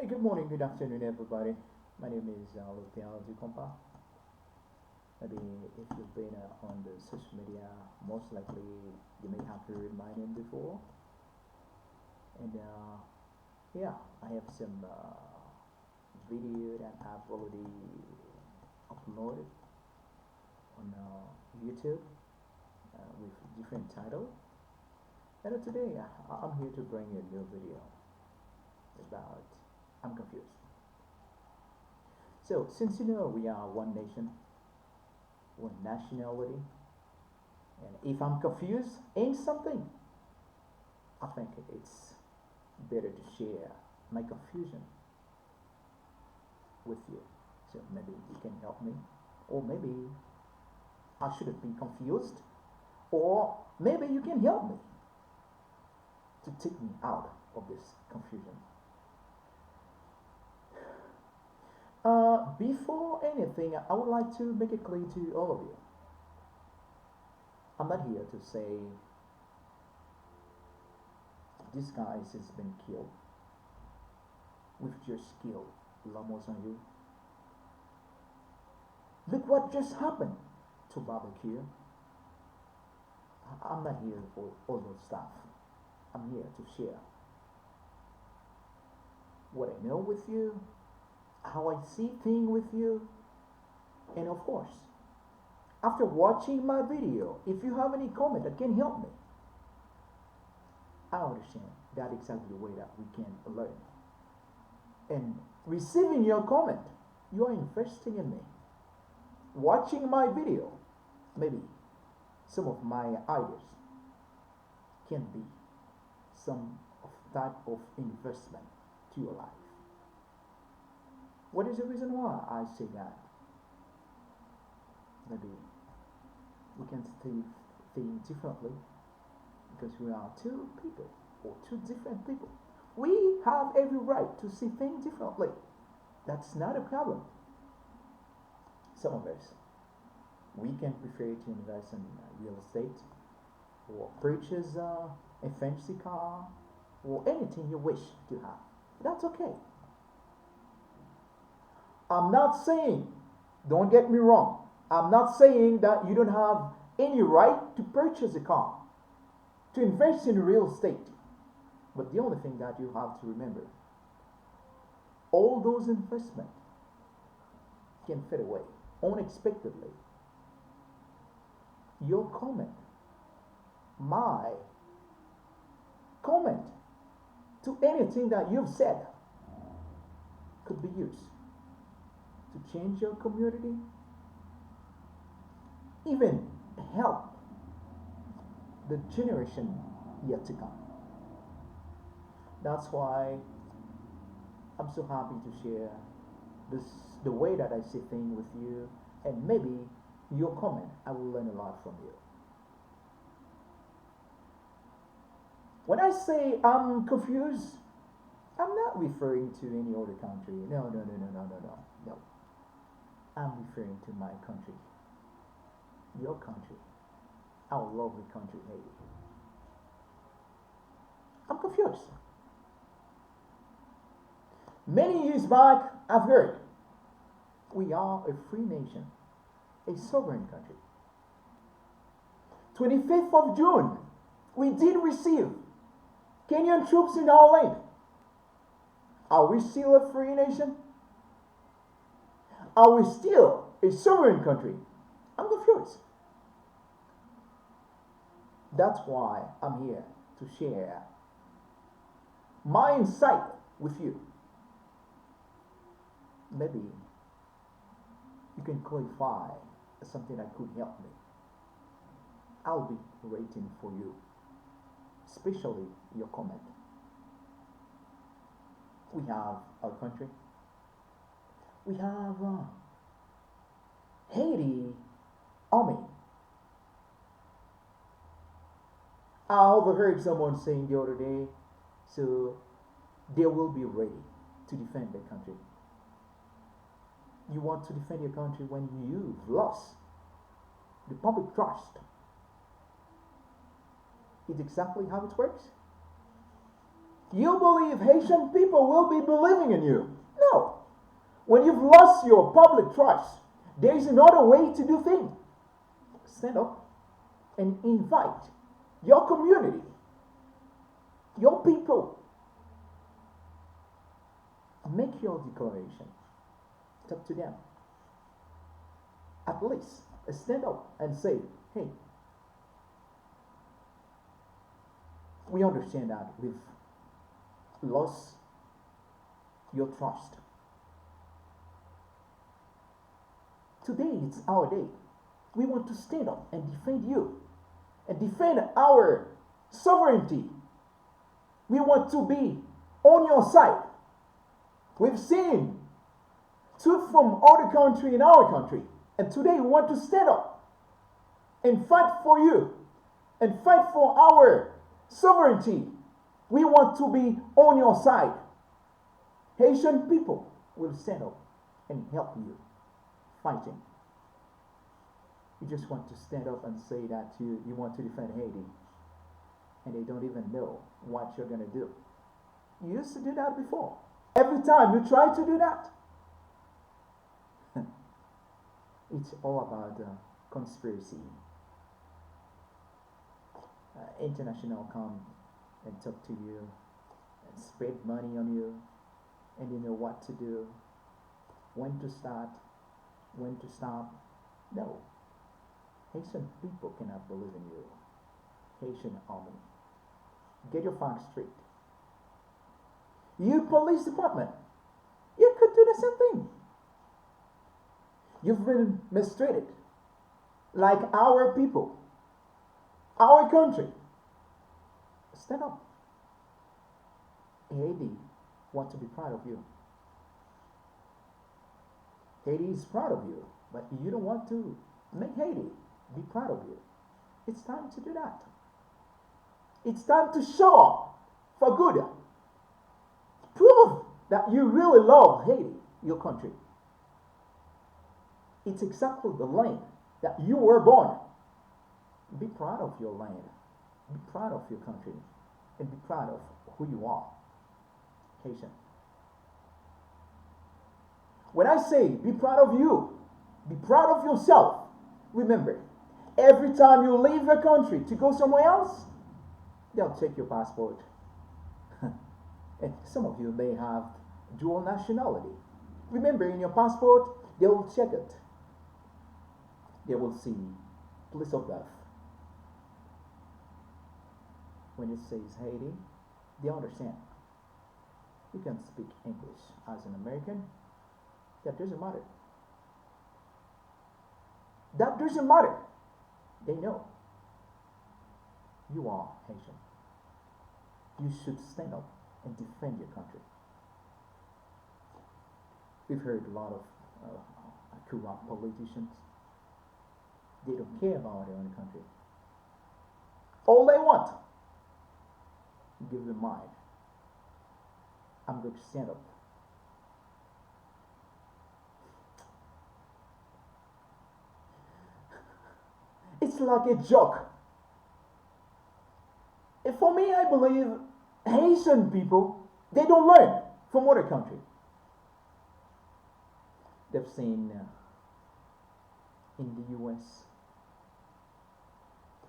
Good morning, good afternoon, everybody. My name is Luciano Ducompa. Maybe if you've been on the social media, most likely you may have heard my name before. And yeah, I have some video that I've already uploaded on YouTube with different title. And today I'm here to bring you a new video about I'm confused. So since you know we are one nation, one nationality, and if I'm confused in something, I think it's better to share my confusion with you. So maybe you can help me, or maybe I shouldn't be confused, or maybe you can help me to take me out of this confusion. Before anything, I would like to make it clear to all of you. I'm not here to say this guy has been killed with your skill, Lamos on you. Look what just happened to barbecue. I'm not here for all those stuff. I'm here to share what I know with you, how I see things with you, and of course, after watching my video, if you have any comment that can help me, I understand that exactly the way that we can learn. And receiving your comment, you are investing in me. Watching my video, maybe some of my ideas can be some of type of investment to your life. What is the reason why I say that? Maybe we can see things differently because we are two people or two different people. We have every right to see things differently. That's not a problem. Some of us, we can prefer to invest in real estate or purchase a fancy car or anything you wish to have. That's okay. I'm not saying, don't get me wrong, I'm not saying that you don't have any right to purchase a car, to invest in real estate. But the only thing that you have to remember, all those investments can fade away unexpectedly. Your comment, my comment to anything that you've said could be used to change your community, even help the generation yet to come. That's why I'm so happy to share this, the way that I see things with you, and maybe your comment, I will learn a lot from you. When I say I'm confused, I'm not referring to any other country. No. I'm referring to my country, your country, our lovely country, Haiti. I'm confused. Many years back, I've heard we are a free nation, a sovereign country. 25th of June, we did receive Kenyan troops in our land. Are we still a free nation? Are we still a sovereign country? I'm confused. That's why I'm here to share my insight with you. Maybe you can clarify something that could help me. I'll be waiting for you, especially your comment. We have our country. We have Haiti army. I overheard someone saying the other day, so they will be ready to defend their country. You want to defend your country when you've lost the public trust. It's exactly how it works. You believe Haitian people will be believing in you. No. When you've lost your public trust, there is another way to do things. Stand up and invite your community, your people. Make your declaration. Talk to them. At least stand up and say, hey, we understand that we've lost your trust. Today it's our day. We want to stand up and defend you and defend our sovereignty. We want to be on your side. We've seen truth from other country in our country, and today we want to stand up and fight for you and fight for our sovereignty. We want to be on your side. Haitian people will stand up and help you fighting. You just want to stand up and say that you want to defend Haiti, and they don't even know what you're going to do. You used to do that before. Every time you try to do that, it's all about conspiracy. International come and talk to you and spread money on you, and you know what to do, when to start, when to stop. No. Haitian people cannot believe in you. Haitian army. Get your facts straight. You police department, you could do the same thing. You've been mistreated like our people, our country. Stand up. Haiti wants to be proud of you. Haiti is proud of you, but you don't want to make Haiti be proud of you. It's time to do that. It's time to show up for good. Prove that you really love Haiti, your country. It's exactly the land that you were born. Be proud of your land. Be proud of your country. And be proud of who you are. Haitian. When I say be proud of you, be proud of yourself, remember, every time you leave your country to go somewhere else, they'll check your passport. And some of you may have dual nationality. Remember, in your passport, they will check it. They will see place of birth. When it says Haiti, they understand. You can speak English as an American. That doesn't matter. That doesn't matter. They know you are Haitian. You should stand up and defend your country. We've heard a lot of corrupt politicians. They don't care about their own country. All they want, give them mine. I'm going to stand up. It's like a joke. And for me, I believe Haitian people, they don't learn from other countries. They've seen in the US,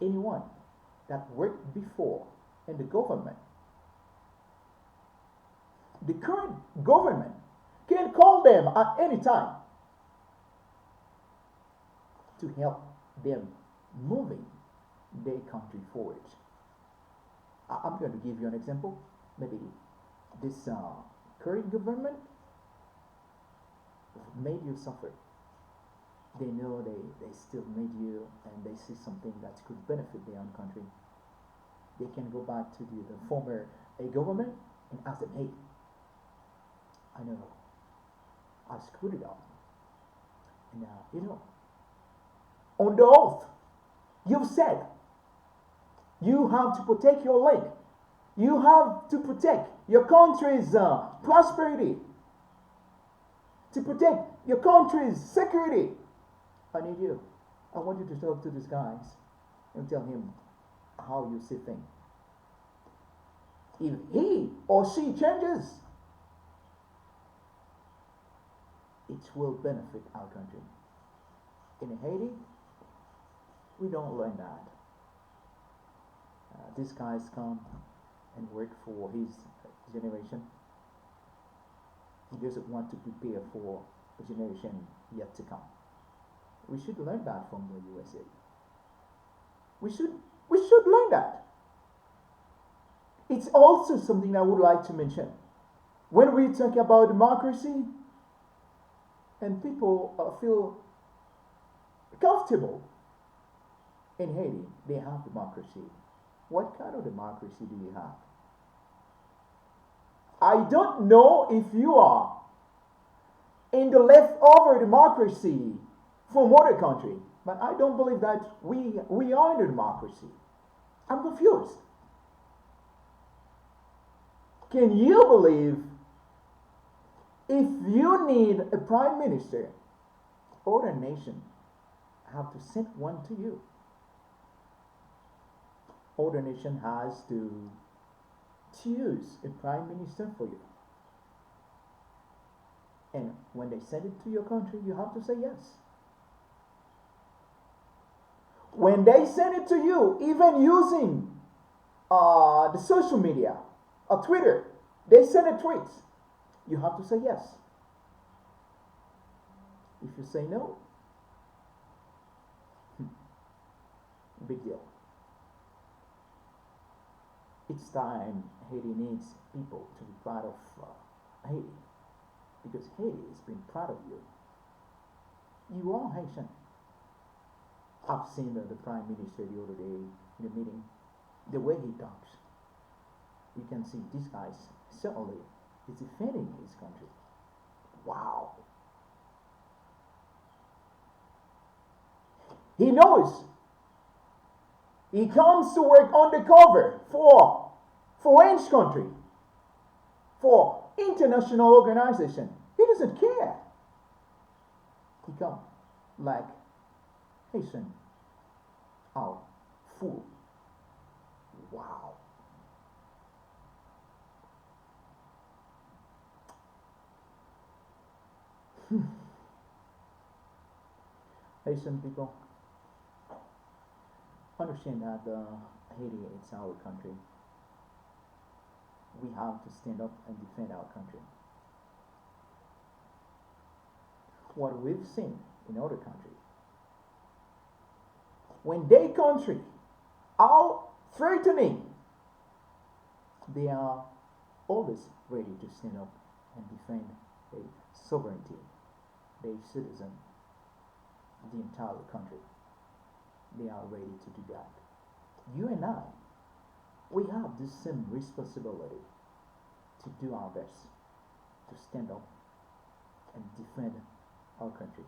anyone that worked before in the government, the current government can call them at any time to help them moving their country forward. I'm going to give you an example. Maybe this current government made you suffer. They know they still need you, and they see something that could benefit their own country. They can go back to the former government and ask them, hey, I know I screwed it up. And on the oath, you've said you have to protect your land. You have to protect your country's prosperity. To protect your country's security. I need you. I want you to talk to these guys and tell him how you see things. If he or she changes, it will benefit our country. In Haiti, we don't learn that. These guys come and work for his generation. He doesn't want to prepare for a generation yet to come. We should learn that from the USA. We should we should learn that. It's also something I would like to mention. When we talk about democracy and people feel comfortable in Haiti, they have democracy. What kind of democracy do you have? I don't know if you are in the leftover democracy from other country, but I don't believe that we are in a democracy. I'm confused. Can you believe if you need a prime minister, other nation have to send one to you? Other nation has to choose a prime minister for you. And when they send it to your country, you have to say yes. When they send it to you, even using the social media, Twitter, they send a tweet, you have to say yes. If you say no, big deal. It's time Haiti needs people to be proud of Haiti, because Haiti has been proud of you. You are Haitian. I've seen the Prime Minister the other day in a meeting, the way he talks. You can see this guy certainly is defending his country. Wow. He knows. He comes to work undercover for foreign country, for international organization. He doesn't care. He comes like Haitian are full. Wow. Haitian people, understand that Haiti is our country. We have to stand up and defend our country. What we've seen in other countries, when their country are threatening, they are always ready to stand up and defend their sovereignty, their citizen, the entire country. They are ready to do that. You and I, we have the same responsibility to do our best to stand up and defend our country.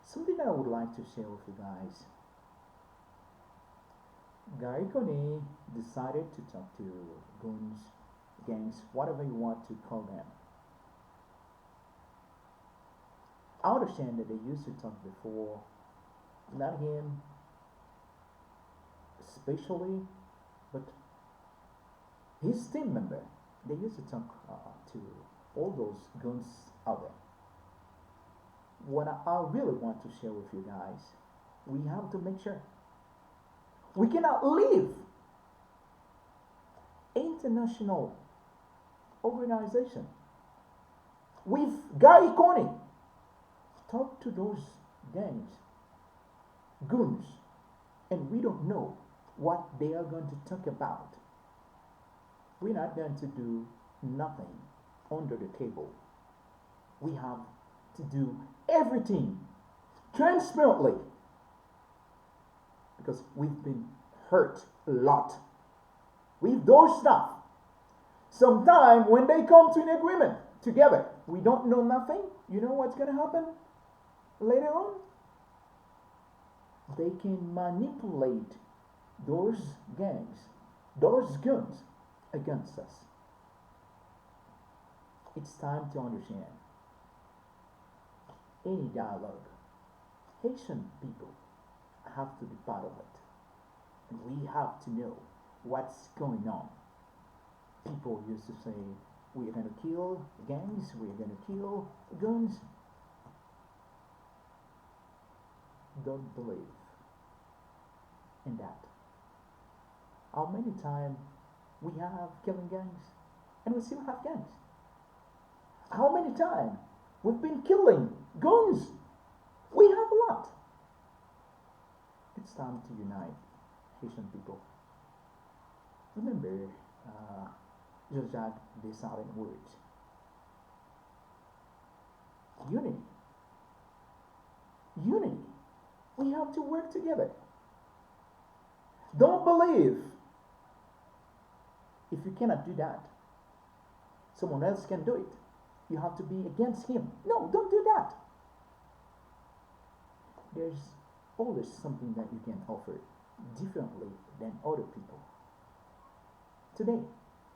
Something that I would like to share with you guys. Gary Coney decided to talk to goons, gangs, whatever you want to call them. I understand that they used to talk before, not him especially, but his team member. They used to talk to all those goons out there. What I really want to share with you guys, we have to make sure we cannot leave international organization with Guy Coney. Talk to those gangs, goons, and we don't know what they are going to talk about. We're not going to do nothing under the table. We have to do everything transparently, because we've been hurt a lot with those stuff. Sometime when they come to an agreement together, we don't know nothing. You know what's going to happen later on? They can manipulate those gangs, those guns against us. It's time to understand any dialogue, Haitian people have to be part of it. And we have to know what's going on. People used to say, we're going to kill gangs, we're going to kill guns. Don't believe in that. How many times we have killing gangs and we still have gangs? How many times we've been killing guns? We have a lot. It's time to unite Haitian people. Remember Jean-Jacques Dessalines' words. Unity. Unity. We have to work together. Don't believe if you cannot do that, someone else can do it. You have to be against him. No, don't do that. There's always something that you can offer differently than other people. Today,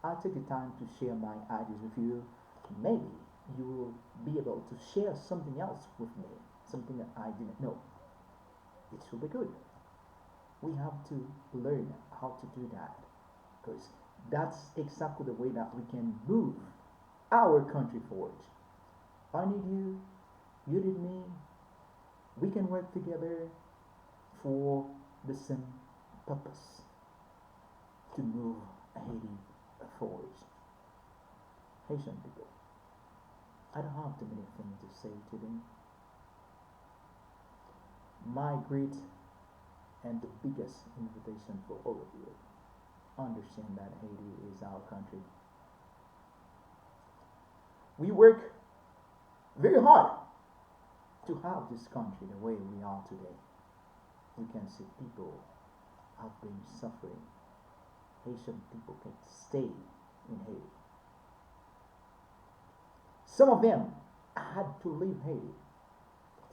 I take the time to share my ideas with you. Maybe you will be able to share something else with me, something that I didn't know. It should be good. We have to learn how to do that, because that's exactly the way that we can move our country forward. I need you, you need me. We can work together for the same purpose, to move Haiti forward. Haitian people, I don't have too many things to say today. My great and the biggest invitation for all of you, understand that Haiti is our country. We work very hard to have this country the way we are today. We can see people have been suffering. Haitian people can stay in Haiti. Some of them had to leave Haiti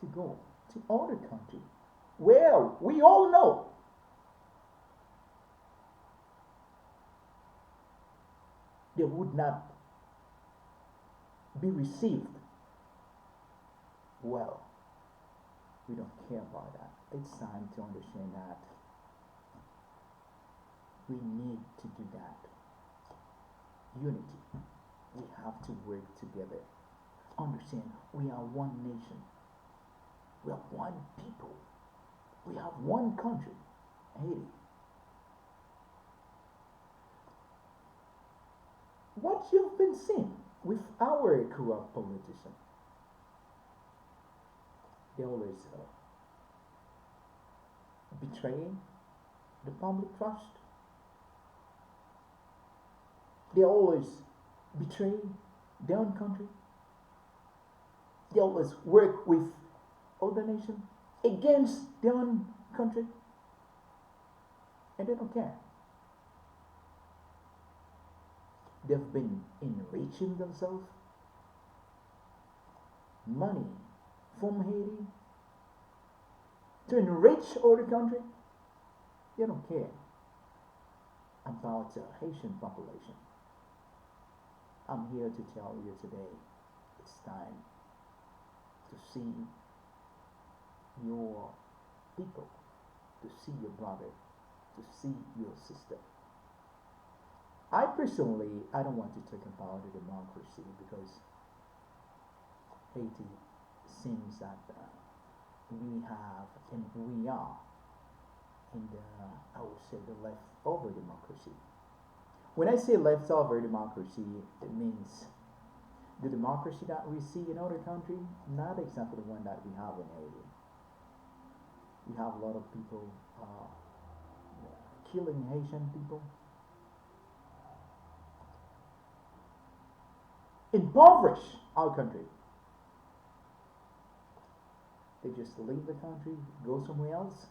to go to other country. Well, we all know they would not be received well. We don't care about that. It's time to understand that we need to do that. Unity. We have to work together. Understand, we are one nation. We are one people. We have one country, Haiti. What you've been seeing with our corrupt politicians, they always betray the public trust. They always betray their own country. They always work with other nations against their own country, and they don't care. They've been enriching themselves, money from Haiti to enrich other country. They don't care about the Haitian population. I'm here to tell you today, it's time to see your people, to see your brother, to see your sister. I personally, I don't want to talk about the democracy, because Haiti seems that we have and we are in the, I would say, the leftover democracy. When I say leftover democracy, it means the democracy that we see in other countries, not exactly the one that we have in Haiti. We have a lot of people killing Haitian people, impoverish our country. They just leave the country, go somewhere else,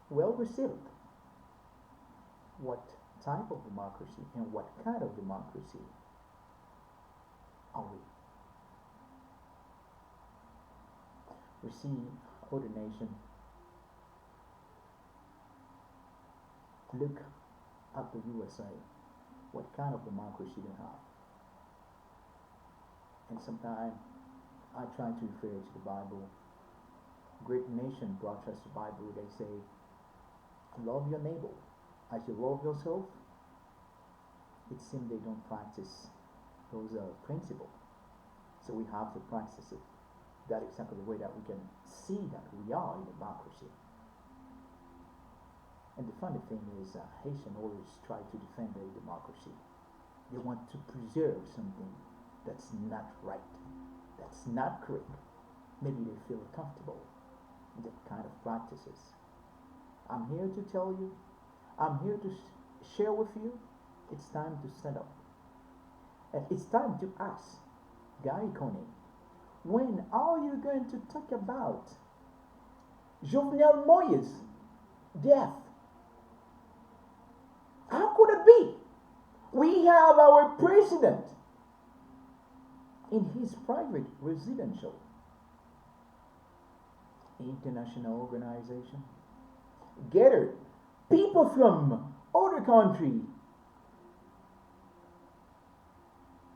well received. What type of democracy and what kind of democracy are we? We see other nations look at the USA, what kind of democracy they have. And sometimes I try to refer to the Bible. Great nation brought us the Bible. They say, love your neighbor as you love yourself. it seems they don't practice those principles. So we have to practice it. That is exactly the way that we can see that we are in democracy. And the funny thing is, Haitian always try to defend their democracy. They want to preserve something that's not right, that's not correct. Maybe they feel comfortable in that kind of practices. I'm here to tell you, I'm here to share with you, it's time to stand up. And it's time to ask Guy Coney, when are you going to talk about Jovenel Moïse death? How could it be? We have our president in his private residential international organization gathered people from other country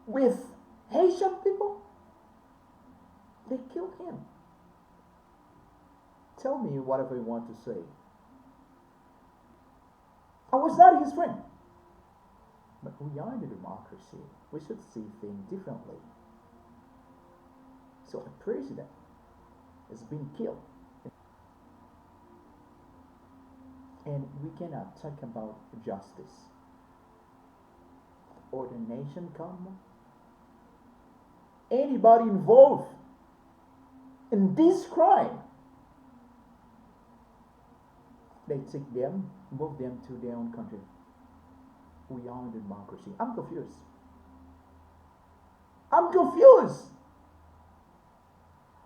with Haitian people. They killed him. Tell me whatever you want to say. I was not his friend. But we are in a democracy. We should see things differently. So a president has been killed. And we cannot talk about justice. Or the nation come. Anybody involved in this crime, they take them, move them to their own country. We are in democracy. I'm confused. I'm confused.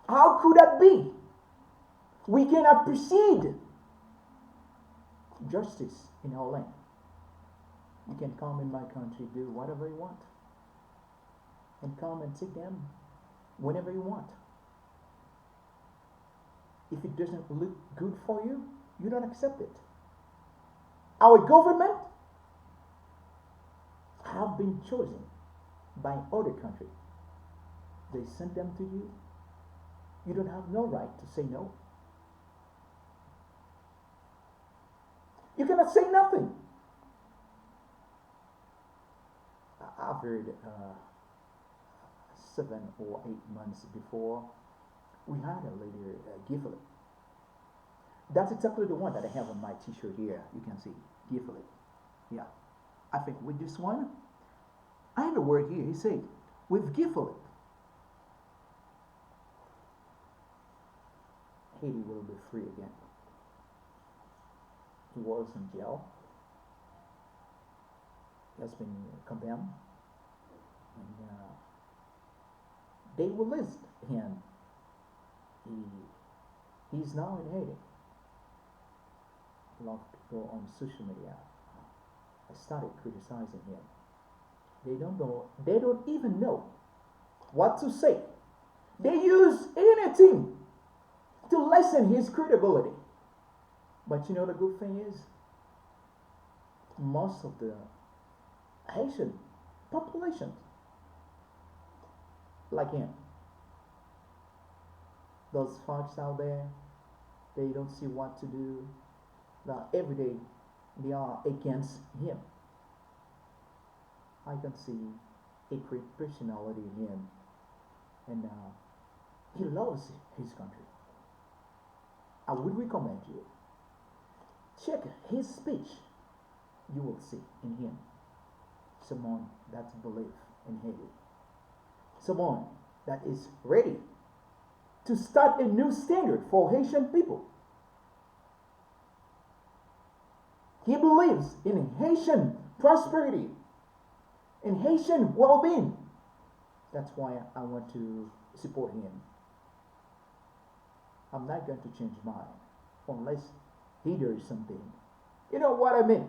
How could that be? We cannot proceed justice in our land. You can come in my country, do whatever you want, and come and take them whenever you want. If it doesn't look good for you, you don't accept it. Our government have been chosen by other country. They send them to you. You don't have no right to say no. You cannot say nothing. I've heard 7 or 8 months before, we had a lady, Giflet. That's exactly the one that I have on my t-shirt here. You can see, Giflet. Yeah. I think with this one, I have a word here. He said, with Giflet, Haiti will be free again. He was in jail. He has been condemned. And they released him. He's now in Haiti. A lot of people on social media started criticizing him. They don't know. They don't even know what to say. They use anything to lessen his credibility. But you know the good thing is, most of the Haitian population like him. Those folks out there, they don't see what to do. Now every day they are against him. I can see a great personality in him, and he loves his country. I would recommend you check his speech. You will see in him someone that believes in Haiti, someone that is ready to start a new standard for Haitian people. He believes in Haitian prosperity, in Haitian well-being. That's why I want to support him. I'm not going to change mine unless he does something. You know what I mean?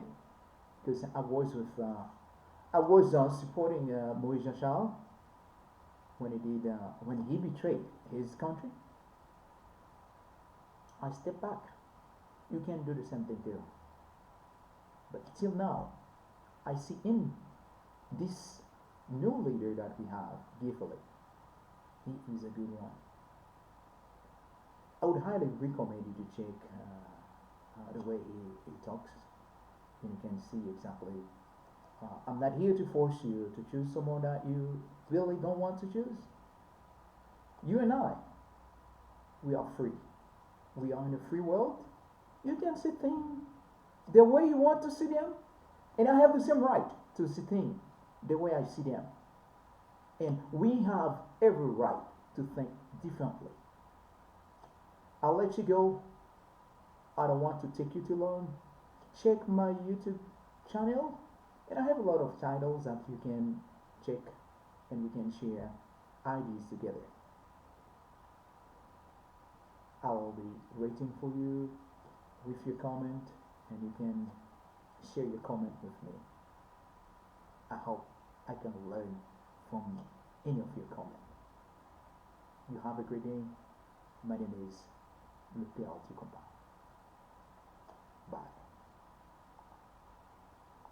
Because I was supporting Moïse Jean-Charles when he betrayed his country. I stepped back. You can do the same thing too. But till now, I see in this new leader that we have, Giflet, he is a good one. I would highly recommend you to check the way he talks, and you can see exactly I'm not here to force you to choose someone that you really don't want to choose. You and I, we are free. We are in a free world. You can see things the way you want to see them, and I have the same right to see things the way I see them. And we have every right to think differently. I'll let you go. I don't want to take you too long. Check my YouTube channel, and I have a lot of titles that you can check, and we can share ideas together. I'll be waiting for you with your comment, and you can share your comment with me. I hope I can learn from any of your comments. You have a great day. My name is Lupe Alticompa.